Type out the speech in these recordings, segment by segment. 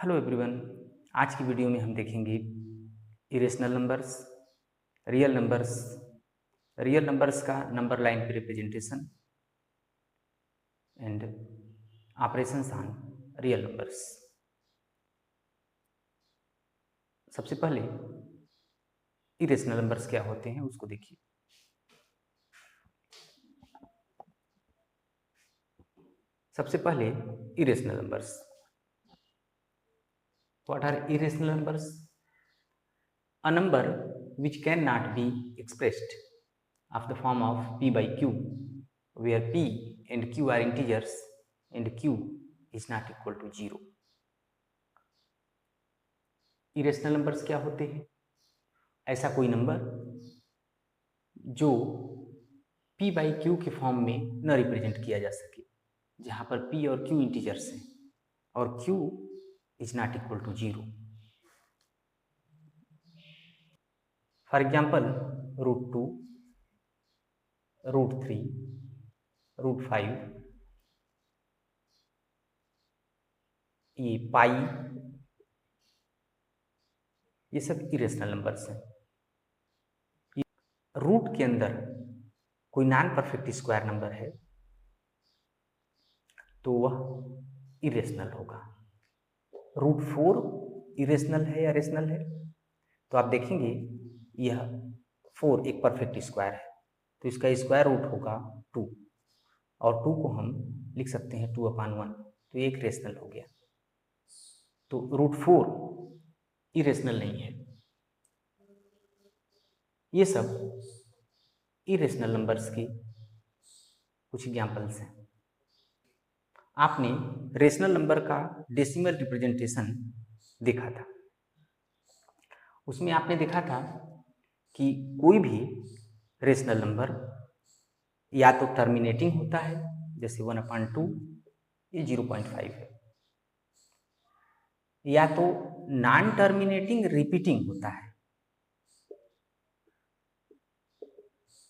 Hello everyone. आज की video में हम देखेंगे इरेशनल नंबर्स, रियल नंबर्स का नंबर लाइन पे representation and operations on real numbers. सबसे पहले इरेशनल नंबर्स क्या होते हैं उसको देखिए। सबसे पहले irrational numbers. What are irrational numbers? A number which cannot be expressed of the form of p by q, where p and q are integers and q is not equal to 0. Irrational numbers क्या होते हैं? ऐसा कोई number जो p by q के form में न represent किया जा सके, जहां पर p और q इंटीजर्स हैं और q is not equal to 0. For example √2, √3, √5, ये पाई, ये सब इरेशनल नंबर्स हैं। रूट के अंदर कोई नॉन परफेक्ट स्क्वायर नंबर है तो वह इरेशनल होगा। √4 इरेशनल है या रेशनल है? तो आप देखेंगे यह 4 एक परफेक्ट स्क्वायर है तो इसका स्क्वायर रूट होगा 2 और 2 को हम लिख सकते हैं 2/1, तो एक रेशनल हो गया। तो √4 इरेशनल नहीं है। ये सब इरेशनल नंबर्स की कुछ एग्जाम्पल्स हैं। आपने रेशनल नंबर का डेसिमल रिप्रेजेंटेशन देखा था। उसमें आपने देखा था कि कोई भी रेशनल नंबर या तो टर्मिनेटिंग होता है, जैसे 1/2 ये 0.5 है, या तो नॉन टर्मिनेटिंग रिपीटिंग होता है,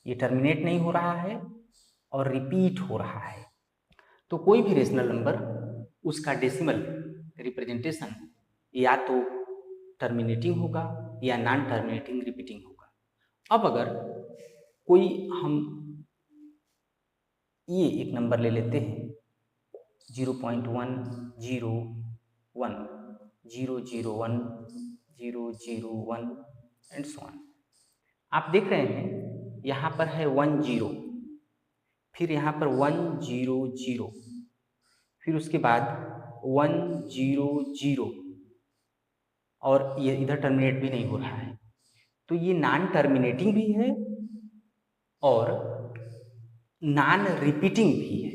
ये टर्मिनेट नहीं हो रहा है और रिपीट हो रहा है। तो कोई भी रेशनल नंबर उसका डेसिमल रिप्रेजेंटेशन या तो टर्मिनेटिंग होगा या नॉन टर्मिनेटिंग रिपीटिंग होगा। अब अगर कोई हम ये एक नंबर ले लेते हैं 0.1, 0, 1, 0, 0, 1, 0, 0, 1 एंड सो ऑन। आप देख रहे हैं यहाँ पर है 1, 0, फिर यहाँ पर 1, 0, 0, फिर उसके बाद 1, 0, 0 और ये इधर टर्मिनेट भी नहीं हो रहा है, तो ये नॉन टर्मिनेटिंग भी है और नॉन रिपीटिंग भी है।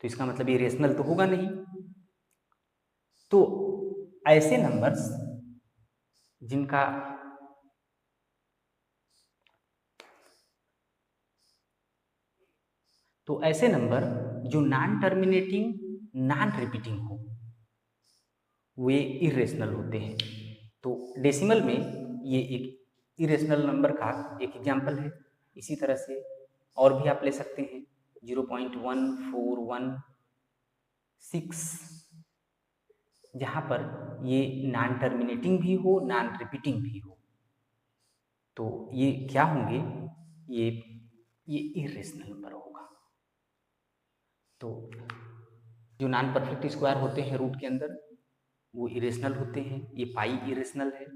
तो इसका मतलब ये रेशनल तो होगा नहीं। तो ऐसे नंबर्स जिनका तो ऐसे नंबर जो नॉन टर्मिनेटिंग नॉन रिपीटिंग हो वे इरेशनल होते हैं। तो डेसिमल में ये एक इरेशनल नंबर का एक एग्जाम्पल है। इसी तरह से और भी आप ले सकते हैं 0.1416, जहाँ पर ये नॉन टर्मिनेटिंग भी हो नॉन रिपीटिंग भी हो, तो ये क्या होंगे? ये इरेशनल नंबर होगा। तो जो नॉन परफेक्ट स्क्वायर होते हैं रूट के अंदर वो इरेशनल होते हैं। ये पाई इरेशनल है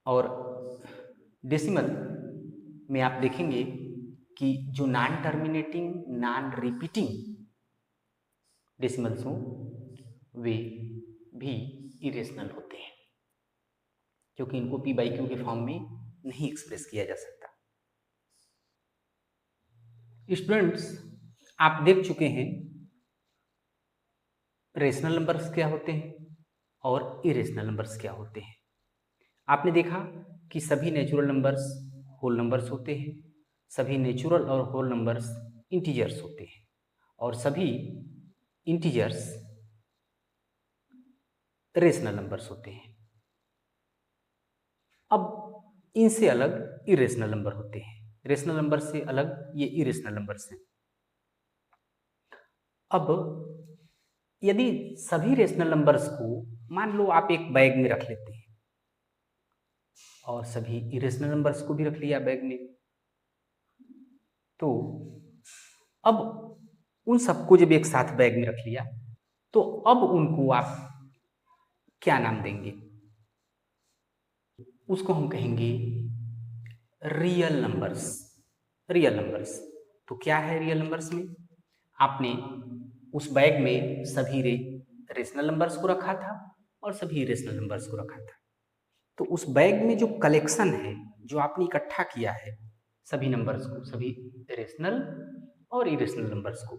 और डेसिमल में आप देखेंगे कि जो non terminating non repeating decimals हों वे भी इरेशनल होते हैं, क्योंकि इनको p by q के फॉर्म में नहीं एक्सप्रेस किया जा सकता। स्टूडेंट्स, आप देख चुके हैं रेशनल नंबर्स क्या होते हैं और इरेशनल नंबर्स क्या होते हैं। आपने देखा कि सभी नेचुरल नंबर्स होल नंबर्स होते हैं, सभी नेचुरल और होल नंबर्स इंटीजर्स होते हैं और सभी इंटीजर्स रेशनल नंबर्स होते हैं। अब इनसे अलग इरेशनल नंबर होते हैं। रेशनल नंबर से अलग ये इरेशनल नंबर्स हैं। अब यदि सभी रेशनल नंबर्स को मान लो आप एक बैग में रख लेते हैं और सभी इरेशनल नंबर्स को भी रख लिया बैग में, तो अब उन सबको जब एक साथ बैग में रख लिया तो अब उनको आप क्या नाम देंगे? उसको हम कहेंगे रियल नंबर्स। रियल नंबर्स तो क्या है रियल नंबर्स में? आपने उस बैग में सभी रेशनल नंबर्स को रखा था और सभी इरेशनल नंबर्स को रखा था, तो उस बैग में जो कलेक्शन है, जो आपने इकट्ठा किया है सभी नंबर्स को, सभी रेशनल और इरेशनल नंबर्स को,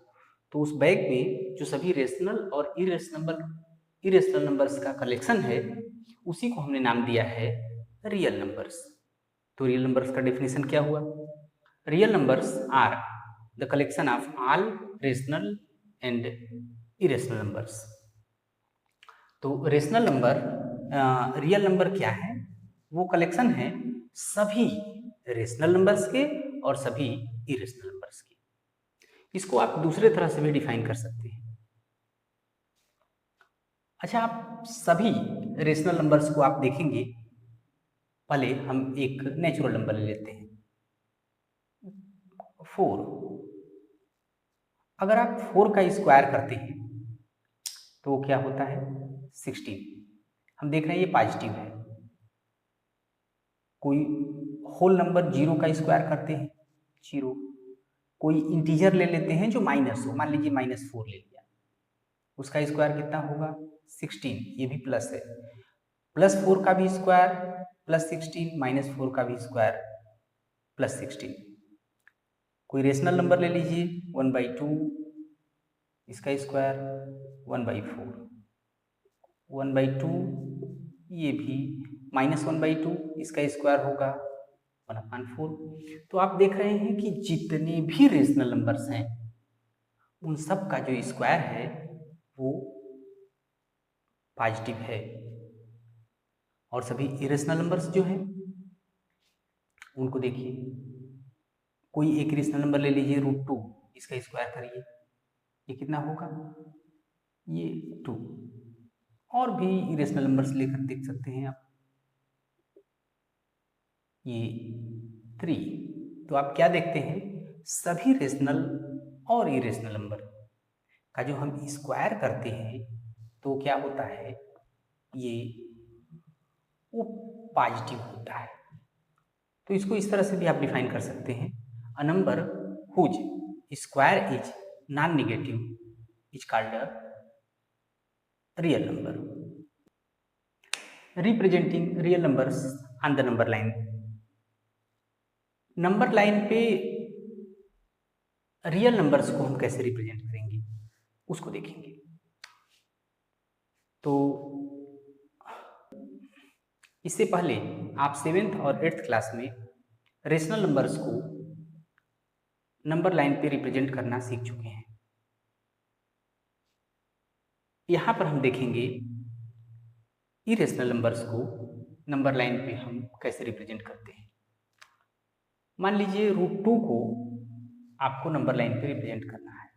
तो उस बैग में जो सभी रेशनल और इरेशनल नंबर्स का कलेक्शन है, उसी को हमने नाम दिया है रियल नंबर्स। तो रियल नंबर्स का डेफिनेशन क्या हुआ? Real numbers are the collection of all rational and irrational numbers. तो रेशनल नंबर, रियल नंबर क्या है? वो कलेक्शन है सभी रेशनल नंबर्स के और सभी इरेशनल नंबर्स के। इसको आप दूसरे तरह से भी डिफाइन कर सकते हैं। अच्छा, आप सभी रेशनल नंबर्स को आप देखेंगे, पहले हम एक नेचुरल नंबर ले लेते हैं 4। अगर आप 4 का स्क्वायर करते हैं तो क्या होता है? 16। हम देख रहे हैं ये पॉजिटिव है। कोई होल नंबर 0 का स्क्वायर करते हैं, 0। कोई इंटीजर ले लेते हैं जो माइनस हो, मान लीजिए -4 ले लिया, उसका स्क्वायर कितना होगा? 16। ये भी प्लस है, +4 का भी स्क्वायर +16, -4 का भी स्क्वायर +16। कोई रेशनल नंबर ले लीजिए 1/2, इसका स्क्वायर 1/4, 1/2, ये भी -1/2, इसका स्क्वायर होगा 1/4। तो आप देख रहे हैं कि जितने भी रेशनल नंबर्स हैं उन सब का जो स्क्वायर है वो पॉजिटिव है, और सभी इरेशनल नंबर्स जो हैं उनको देखिए, कोई एक रेशनल नंबर ले लीजिए √2, इसका स्क्वायर करिए, ये कितना होगा? ये 2। और भी इरेशनल नंबर्स लेकर देख सकते हैं आप, ये 3। तो आप क्या देखते हैं? सभी रेशनल और इरेशनल नंबर का जो हम स्क्वायर करते हैं तो क्या होता है? ये वो पॉजिटिव होता है। तो इसको इस तरह से भी आप डिफाइन कर सकते हैं, a number whose square is non negative is called a real number. Representing real numbers on the number line. Number line पे रियल नंबर्स को हम कैसे रिप्रेजेंट करेंगे उसको देखेंगे। तो इससे पहले आप 7th और 8th क्लास में रेशनल नंबर्स को नंबर लाइन पे रिप्रेजेंट करना सीख चुके हैं। यहाँ पर हम देखेंगे इरेशनल नंबर्स को नंबर लाइन पे हम कैसे रिप्रेजेंट करते हैं। मान लीजिए √2 को आपको नंबर लाइन पे रिप्रेजेंट करना है।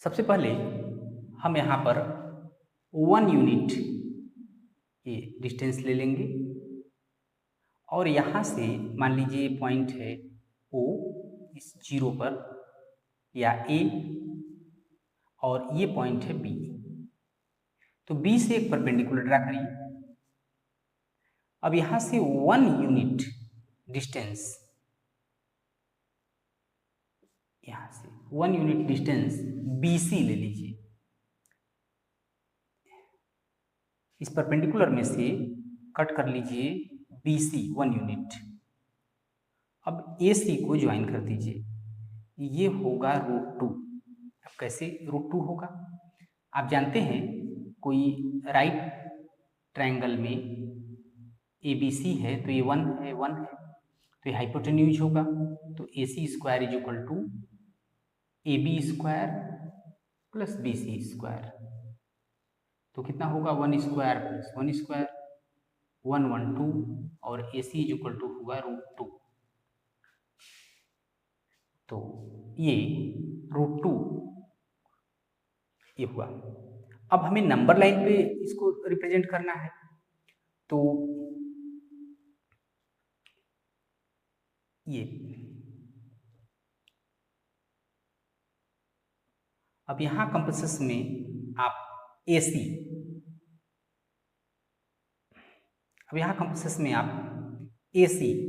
सबसे पहले हम यहाँ पर 1 यूनिट ये डिस्टेंस ले लेंगे और यहाँ से मान लीजिए पॉइंट है O इस 0 पर या A, और ये पॉइंट है B। तो B से एक परपेंडिकुलर ड्रा करिए। अब यहाँ से 1 यूनिट डिस्टेंस, यहाँ से 1 यूनिट डिस्टेंस BC ले लीजिए। इस परपेंडिकुलर में से कट कर लीजिए BC 1 यूनिट। अब AC को ज्वाइन कर दीजिए, ये होगा √2। अब कैसे √2 होगा? आप जानते हैं कोई राइट ट्रायंगल में ABC है तो ये 1 है, 1 है, तो ये हाइपोटेन्यूज होगा। तो AC square is equal to AB square plus BC square. तो कितना होगा? 1 स्क्वायर प्लस 1 स्क्वायर, 1 1 2, और AC इज इक्वल टू होगा √2। तो ये √2 ये हुआ। अब हमें नंबर लाइन पे इसको रिप्रेजेंट करना है, तो ये अब यहाँ कंपसेस में आप AC, अब यहाँ कंपसेस में आप AC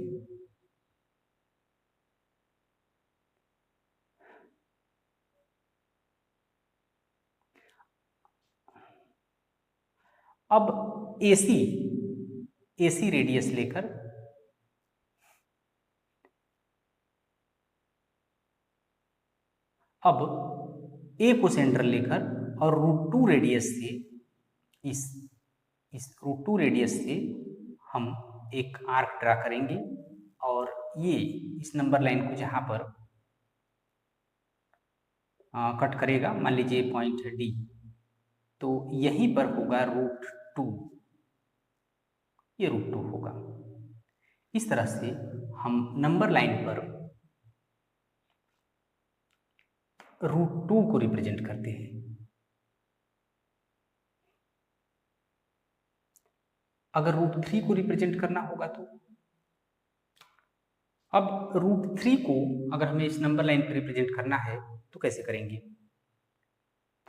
अब AC रेडियस लेकर अब A को सेंटर लेकर और √2 रेडियस से इस √2 रेडियस से हम एक आर्क ड्रा करेंगे और ये इस नंबर लाइन को जहाँ पर कट करेगा, मान लीजिए पॉइंट है D, तो यहीं पर होगा √2, ये √2 होगा। इस तरह से हम नंबर लाइन पर √2 को रिप्रेजेंट करते हैं। अगर √3 को रिप्रेजेंट करना होगा तो अब √3 को अगर हमें इस नंबर लाइन पर रिप्रेजेंट करना है तो कैसे करेंगे?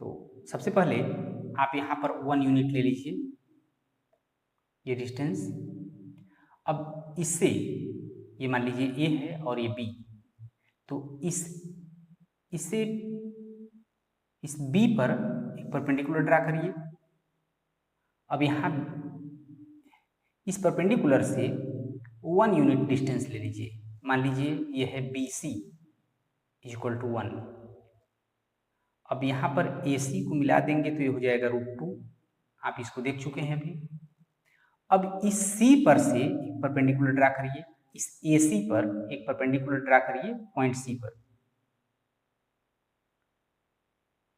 तो सबसे पहले आप यहाँ पर 1 यूनिट ले लीजिए, ये डिस्टेंस। अब इससे ये मान लीजिए A है और ये B, तो इससे इस B पर एक परपेंडिकुलर ड्रा करिए। अब यहाँ इस परपेंडिकुलर से 1 यूनिट डिस्टेंस ले लीजिए, मान लीजिए ये है BC = 1। अब यहाँ पर AC को मिला देंगे तो ये हो जाएगा √2, आप इसको देख चुके हैं अभी। अब इस C पर से एक परपेंडिकुलर ड्रा करिए, इस AC पर एक परपेंडिकुलर ड्रा करिए पॉइंट C पर।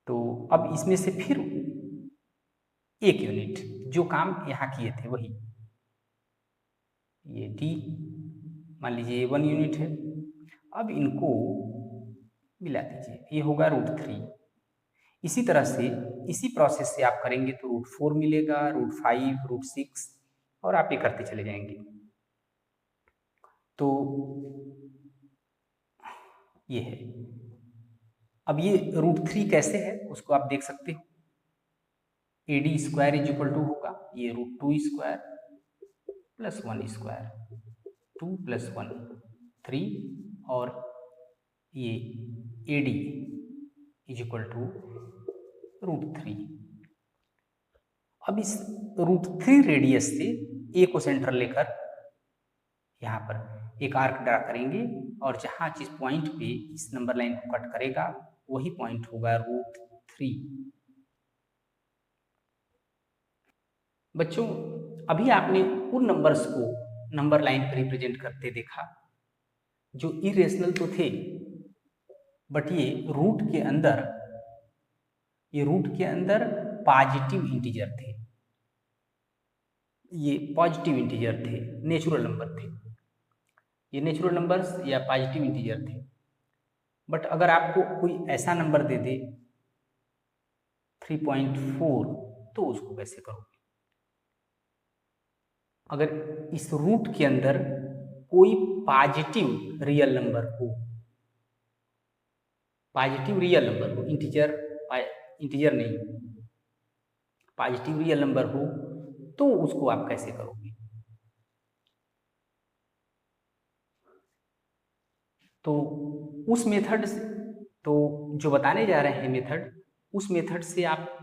तो अब इसमें से फिर 1 यूनिट, जो काम यहाँ किए थे वही, ये D मान लीजिए 1 यूनिट है। अब इनको मिला दीजिए, ये होगा √3। इसी तरह से इसी प्रोसेस से आप करेंगे तो √4 मिलेगा, √5, √6 और आप ये करते चले जाएंगे। तो ये है। अब ये √3 कैसे है उसको आप देख सकते हो। AD² = होगा ये √2² + 1², 2 + 1 3, और ये AD = √3। अब इस √3 रेडियस से A को सेंटर लेकर यहाँ पर एक आर्क ड्रा करेंगे और जहाँ जिस पॉइंट पे इस नंबर लाइन को कट करेगा वही पॉइंट होगा √3। बच्चों, अभी आपने उन नंबर्स को नंबर लाइन पर रिप्रेजेंट करते देखा जो इरेशनल तो थे, बट ये रूट के अंदर पॉजिटिव इंटीजर थे, ये पॉजिटिव इंटीजर थे, नेचुरल नंबर थे, ये नेचुरल नंबर्स या पॉजिटिव इंटीजर थे। बट अगर आपको कोई ऐसा नंबर दे दे 3.4 तो उसको कैसे करोगे? अगर इस रूट के अंदर कोई पॉजिटिव रियल नंबर हो, पॉजिटिव रियल नंबर हो, इंटीजर नहीं, पॉजिटिव रियल नंबर हो, तो उसको आप कैसे करोगे? तो उस मेथड से, तो जो बताने जा रहे हैं मेथड, उस मेथड से आप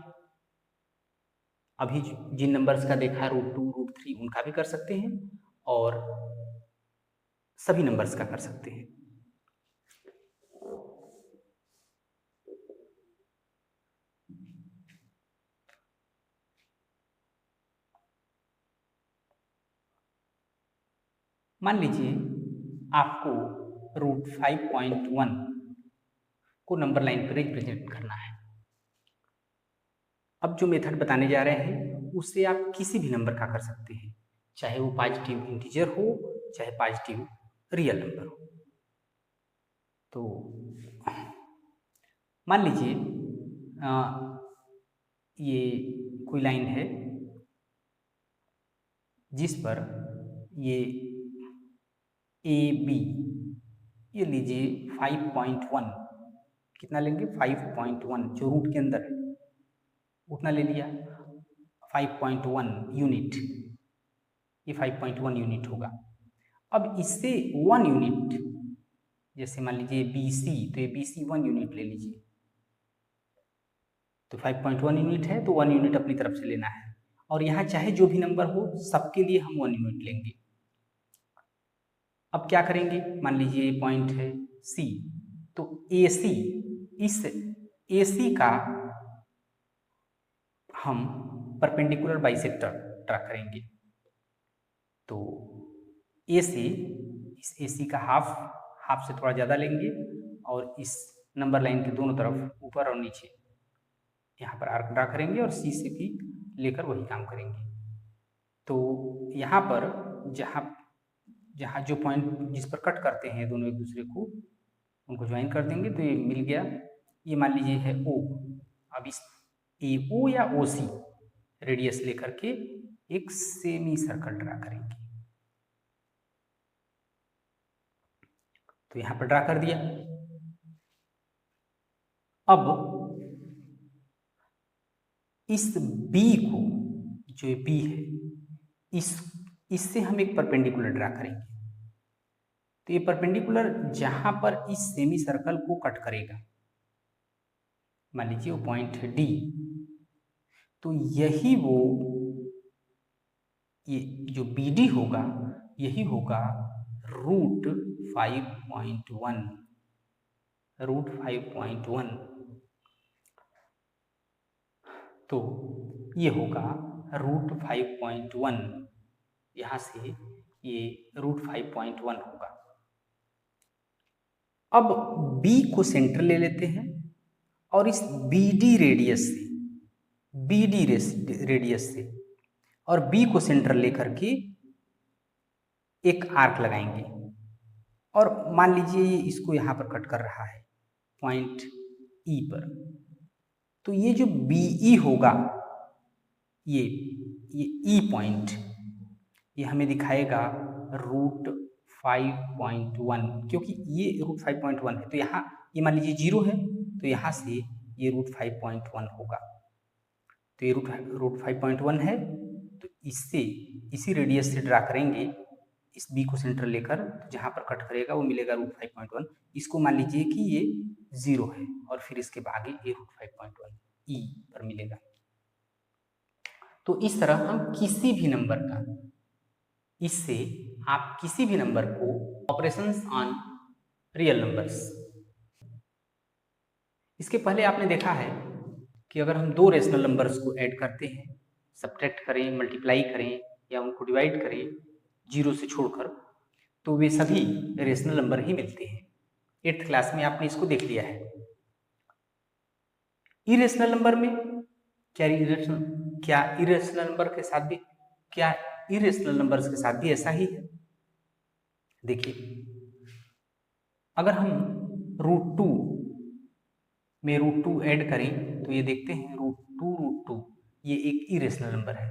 अभी जिन नंबर्स का देखा √2, √3 उनका भी कर सकते हैं और सभी नंबर्स का कर सकते हैं। मान लीजिए आपको √5.1 को नंबर लाइन पर रिप्रेजेंट करना है। अब जो मेथड बताने जा रहे हैं उससे आप किसी भी नंबर का कर सकते हैं, चाहे वो पॉजिटिव इंटीजर हो चाहे पॉजिटिव रियल नंबर हो। तो मान लीजिए ये कोई लाइन है जिस पर ये ए बी, ये लीजिए 5.1, कितना लेंगे 5.1, जो रूट के अंदर है उतना ले लिया, 5.1 यूनिट, ये 5.1 यूनिट होगा। अब इससे 1 यूनिट, जैसे मान लीजिए बी सी, तो ये बी सी 1 यूनिट ले लीजिए, तो 5.1 यूनिट है तो 1 यूनिट अपनी तरफ से लेना है, और यहाँ चाहे जो भी नंबर हो सबके लिए हम 1 यूनिट लेंगे। अब क्या करेंगे, मान लीजिए ये पॉइंट है सी, तो ए सी, इस ए सी का हम परपेंडिकुलर बाइसेक्टर ड्रा करेंगे। तो ए से, इस ए सी का हाफ से थोड़ा ज़्यादा लेंगे, और इस नंबर लाइन के दोनों तरफ ऊपर और नीचे यहाँ पर आर्क ड्रा करेंगे, और सी से भी लेकर वही काम करेंगे। तो यहाँ पर जहाँ जो पॉइंट जिस पर कट करते हैं दोनों एक दूसरे को, उनको ज्वाइन कर देंगे, तो ये मिल गया। ये मान लीजिए है ओ। अब इस ए ओ या ओ सी रेडियस लेकर के एक सेमी सर्कल ड्रा करेंगे। तो यहाँ पर ड्रा कर दिया। अब इस बी को, जो ये बी है, इससे हम एक परपेंडिकुलर ड्रा करेंगे। तो ये परपेंडिकुलर जहां पर इस सेमी सर्कल को कट करेगा, मान लीजिए वो पॉइंट है डी, तो यही वो, ये जो बी डी होगा यही होगा रूट 5.1, रूट 5.1। तो ये होगा रूट 5.1, यहाँ से ये रूट 5.1 होगा। अब B को सेंटर ले लेते हैं, और इस BD रेडियस से, BD रेडियस से और B को सेंटर लेकर के एक आर्क लगाएंगे, और मान लीजिए ये इसको यहाँ पर कट कर रहा है पॉइंट E पर। तो ये जो BE होगा, ये E पॉइंट, ये हमें दिखाएगा रूट 5.1, क्योंकि ये रूट 5.1 है। तो यहाँ ये मान लीजिए 0 है, तो यहाँ से ये रूट 5.1 होगा। तो ये रूट 5.1 है, तो इससे इसी रेडियस से ड्रा करेंगे, इस बी को सेंटर लेकर, तो जहाँ पर कट करेगा वो मिलेगा रूट 5.1। इसको मान लीजिए कि ये 0 है, और फिर इसके आगे ये रूट 5.1 ई पर मिलेगा। तो इस तरह हम किसी भी नंबर का, इससे आप किसी भी नंबर को ऑपरेशंस ऑन रियल नंबर्स, इसके पहले आपने देखा है कि अगर हम दो रेशनल नंबर्स को ऐड करते हैं, सब्ट्रैक्ट करें, मल्टीप्लाई करें या उनको डिवाइड करें 0 से छोड़कर, तो वे सभी रेशनल नंबर ही मिलते हैं। 8th क्लास में आपने इसको देख लिया है। इरेशनल नंबर में क्या इरेशनल नंबर्स के साथ भी ऐसा ही है। देखिए, अगर हम रूट 2 में रूट 2 ऐड करें, तो ये देखते हैं रूट 2 ये एक इरेशनल नंबर है।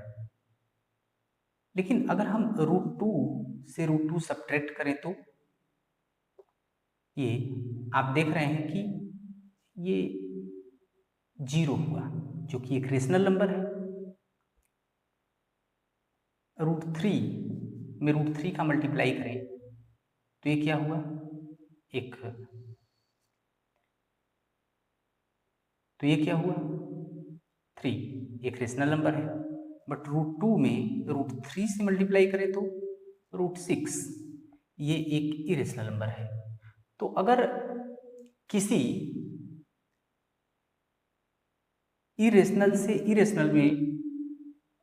लेकिन अगर हम रूट 2 से रूट 2 सब्ट्रैक्ट करें, तो ये आप देख रहे हैं कि ये 0 हुआ, जो कि एक रेशनल नंबर है। रूट 3 में रूट 3 का मल्टीप्लाई करें, तो ये क्या हुआ, तो ये क्या हुआ 3, एक रेशनल नंबर है। बट रूट 2 में रूट 3 से मल्टीप्लाई करें, तो रूट 6, ये एक इरेशनल नंबर है। तो अगर किसी इरेशनल से इरेशनल में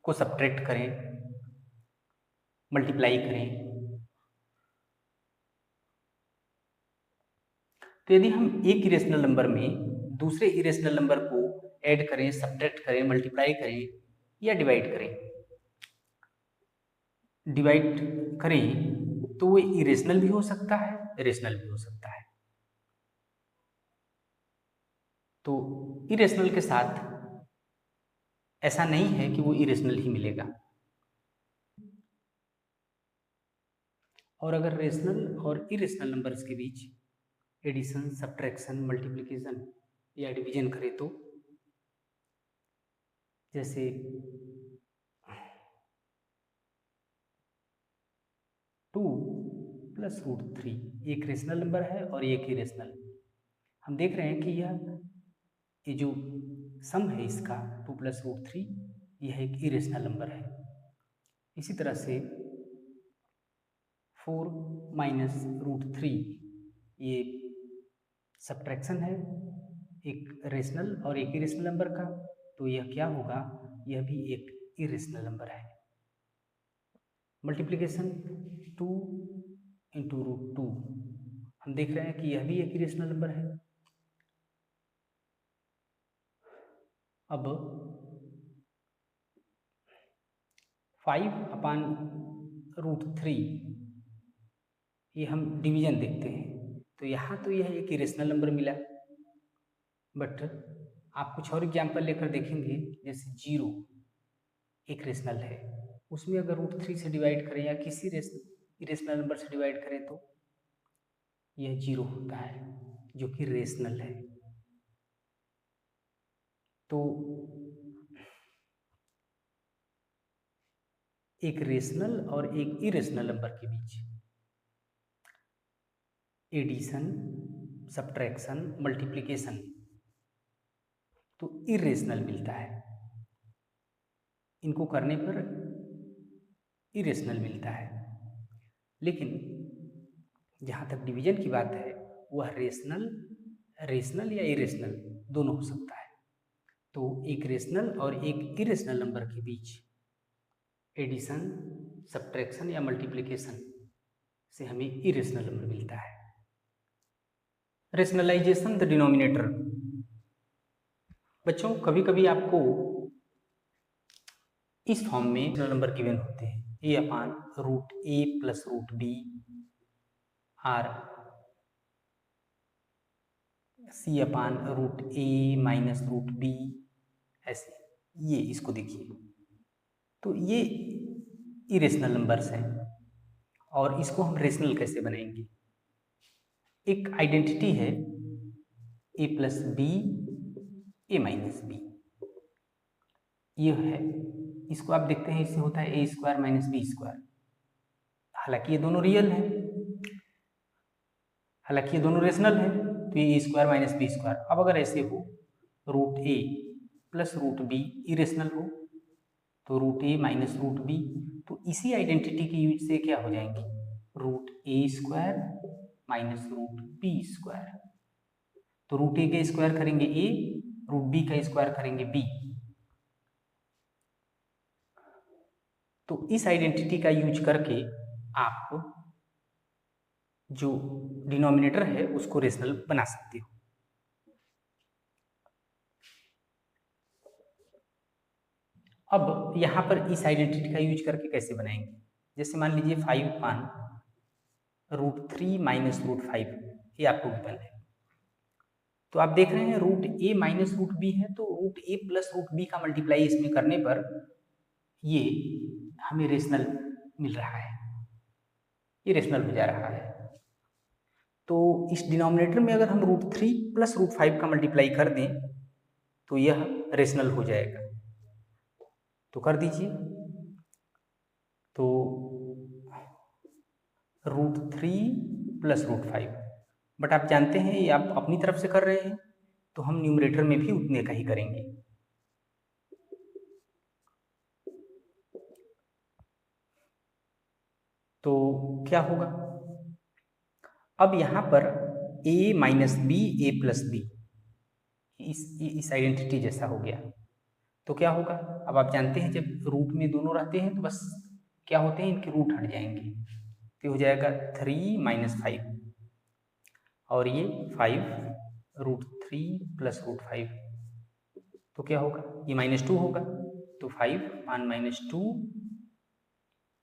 को सब्ट्रैक्ट करें, मल्टीप्लाई करें, तो यदि हम एक इरेशनल नंबर में दूसरे इरेशनल नंबर को ऐड करें, सब्ट्रैक्ट करें, मल्टीप्लाई करें या डिवाइड करें, तो वो इरेशनल भी हो सकता है, रेशनल भी हो सकता है। तो इरेशनल के साथ ऐसा नहीं है कि वो इरेशनल ही मिलेगा। और अगर रेशनल और इरेशनल नंबर्स के बीच एडिशन, सब्ट्रैक्शन, मल्टीप्लिकेशन या डिवीजन करें तो जैसे 2 + √3 एक रेशनल नंबर है और एक इरेशनल। हम देख रहे हैं कि ये जो सम है इसका 2 + √3 यह एक इरेशनल नंबर है। इसी तरह से 4 - √3 ये सब्ट्रैक्शन है एक रेशनल और एक इरेशनल नंबर का, तो यह क्या होगा, यह भी एक इरेशनल नंबर है। मल्टीप्लिकेशन 2 × √2 हम देख रहे हैं कि यह भी एक इरेशनल नंबर है। अब 5/√3 ये हम डिवीजन देखते हैं, तो यहाँ तो यह एक इरेशनल नंबर मिला, बट आप कुछ और एग्जाम्पल लेकर देखेंगे, जैसे 0 एक रेशनल है, उसमें अगर √3 से डिवाइड करें या किसी इरेशनल नंबर से डिवाइड करें तो यह 0 होता है, जो कि रेशनल है। तो एक रेशनल और एक इरेशनल नंबर के बीच एडिशन, सब्ट्रैक्शन, मल्टीप्लिकेशन तो इरेशनल मिलता है, इनको करने पर इरेशनल मिलता है। लेकिन जहाँ तक डिवीजन की बात है, वह रेशनल या इरेशनल दोनों हो सकता है। तो एक रेशनल और एक इरेशनल नंबर के बीच एडिशन, सब्ट्रैक्शन या मल्टीप्लिकेशन से हमें इरेशनल नंबर मिलता है। Rationalisation the denominator. बच्चों, कभी कभी आपको इस फॉर्म में नंबर गिवन होते हैं, a/√a + √b are c/√a - √b, ऐसे। ये इसको देखिए, तो ये इरेशनल नंबर्स हैं और इसको हम रेशनल कैसे बनाएंगे। एक आइडेंटिटी है a + b a - b, ये है। इसको आप देखते हैं, इससे होता है a² - b²। हालांकि ये दोनों रियल हैं, हालांकि ये दोनों रेशनल है, तो ये a² - b²। अब अगर ऐसे हो √a + √b इरेशनल हो, तो √a - √b, तो इसी आइडेंटिटी के यूज से क्या हो जाएंगे, √a² - √b²। तो √a का स्क्वायर करेंगे a, √b का स्क्वायर करेंगे b। तो इस आइडेंटिटी का यूज करके आप जो डिनोमिनेटर है उसको रेशनल बना सकते हो। अब यहाँ पर इस आइडेंटिटी का यूज करके कैसे बनाएंगे, जैसे मान लीजिए 5/√3 - √5 ये आपको गिवन है। तो आप देख रहे हैं √a - √b है, तो √a + √b का मल्टीप्लाई इसमें करने पर ये हमें रेशनल मिल रहा है, ये रेशनल हो जा रहा है। तो इस डिनोमिनेटर में अगर हम √3 + √5 का मल्टीप्लाई कर दें तो यह रेशनल हो जाएगा, तो कर दीजिए। तो √3 + √5, बट आप जानते हैं ये आप अपनी तरफ से कर रहे हैं, तो हम न्यूमरेटर में भी उतने का ही करेंगे। तो क्या होगा, अब यहाँ पर a - b a + b इस आइडेंटिटी जैसा हो गया, तो क्या होगा, अब आप जानते हैं जब रूट में दोनों रहते हैं तो बस क्या होते हैं, इनके रूट हट जाएंगे, तो हो जाएगा 3 - 5 और ये 5√3 + √5, तो क्या होगा, ये -2 होगा, तो 5/-2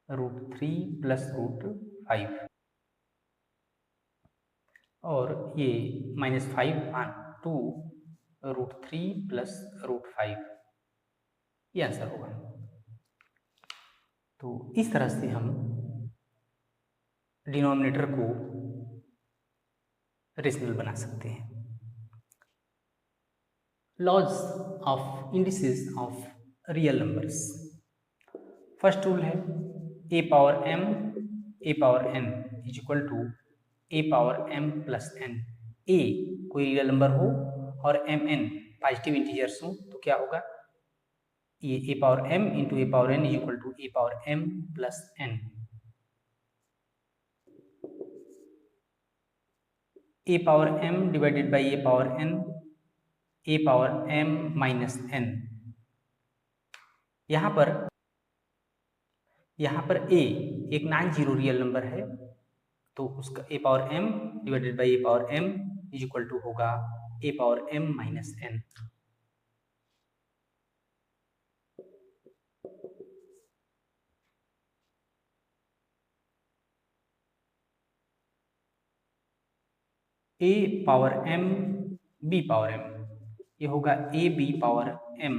√3 + √5 और ये -5/2 √3 प्लस √5, ये आंसर होगा। तो इस तरह से हम डिनोमिनेटर को रेशनल बना सकते हैं। Laws of indices of real numbers. First rule है a power n is equal to a power m plus n। A कोई रियल नंबर हो और mn पॉजिटिव इंटीजर्स हो तो क्या होगा, ये a power m into a power n is equal to a power m plus n। A power m divided by a power n, a power m minus n। यहाँ पर a एक non zero real number है, तो उसका a power m divided by a power m is equal to होगा a power m minus n। a power m b power m, ये होगा a b power m।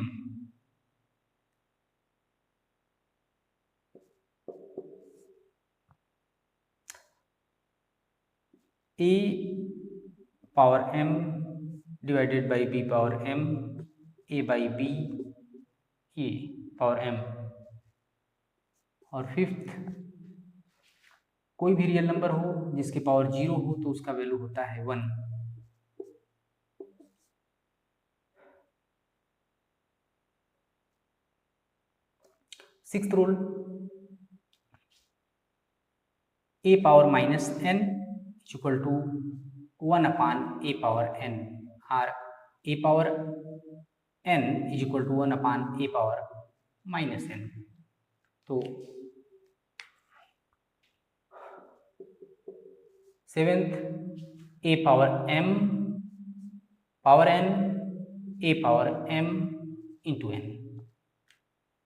a power m divided by b power m, a by b, a power m। और fifth, कोई भी real number हो जिसके power 0 हो तो उसका वैल्यू होता है 1। Sixth rule, a power minus n equal to 1 upon a power n, और a power n is equal to 1 upon a power minus n। तो seventh, a power m power n, a power m into n।